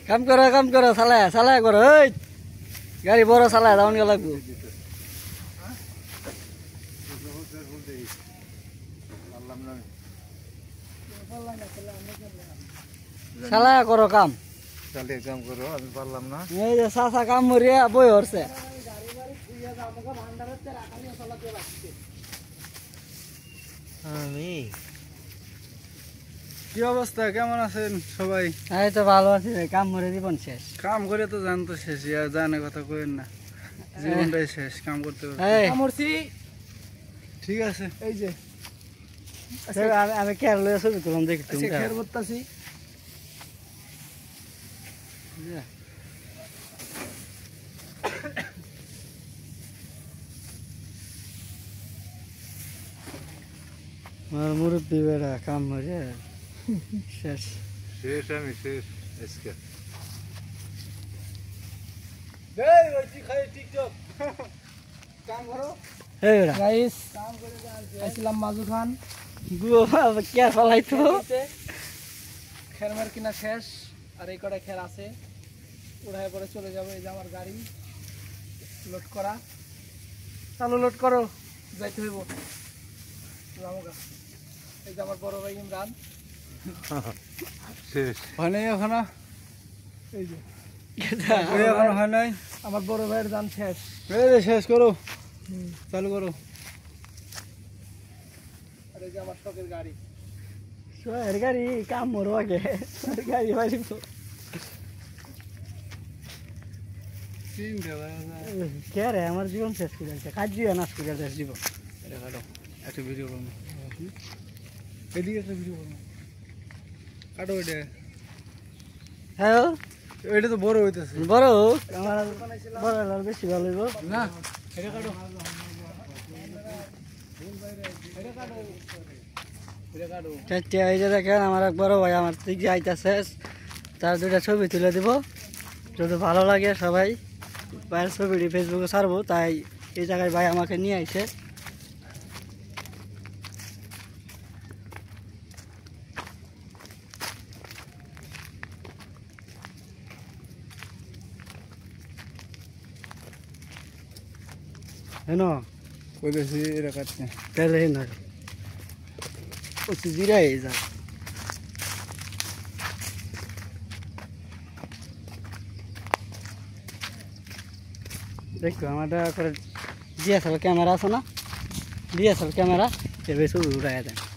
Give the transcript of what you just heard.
কাম করো চালায় করো এই গাড়ি বড় চালায় দাউন গে লাগবো চালায় করো কাম করো আমি পারলাম না এই যে চাচা কাম মরিয়া বই হরছে কি অবস্থা কেমন আছেন সবাই? এই তো ভালো আছি কাম মরে জীবন শেষ কাম করে তো জানতো শেষ আর জানে কথা কইেন না জীবনটাই শেষ কাম করতে মরছি ঠিক আছে এই যে আমি কেয়ার লয়ে ছবি তুললাম দেখি তুমি খেয়ার করতেছি আমার মুরব্বী বেড়া কাম মরে শেষ শেষ আমি শেষ আজকে এই বেড়া গাইস আইছিলাম মাজু খান গুয়া কেয়ার ফলাইতো খের মের কিনা শেষ আর এই কটা খের আছে উড়াই পরে চলে যাবে এই যে আমার গাড়ি লোড করা চালু লোড করো যাইতে হইব রামগা এই যে আমার বড় ভাই ইমরান শেষ হয় নাই এখনো এই যে এখনো হয় নাই আমার বড় ভাইয়ের দান শেষ এই যে শেষ করো চালু করো আর এই যে আমার শখের গাড়ি এর গাড়ি কাম মরো আগে গাড়ি বাড়ি কে রে আমার জীবন শেষ করে দিচ্ছে কাজ দিয়ে নাশ করে শেষ জীবন একটা ভিডিও করবো এদিকে একটা ভিডিও করবো কাটো এটা হ্যাঁ এটা তো বড় হইতেছে বড় হোক আমার বড় হলে বেশি ভালো হইব না এটা কাটো এই যে দেখেন আমার এক বড় ভাই আমার দিক দিয়ে আইতাছে তার দুইটা ছবি তুলে দিব যদি ভালো লাগে সবাই ভাইয়ের ছবিটি ফেসবুকে ছাড়বো তাই এই জায়গায় ভাই আমাকে নিয়ে আইছে হেন কইতেছি এটা কাটতে তাহলে হেন জিরাই যা দেখো আমারটা করে ডিএসএল ক্যামেরা আছে না ডিএসএল ক্যামেরা এভাবে ছবি উঠাই দেন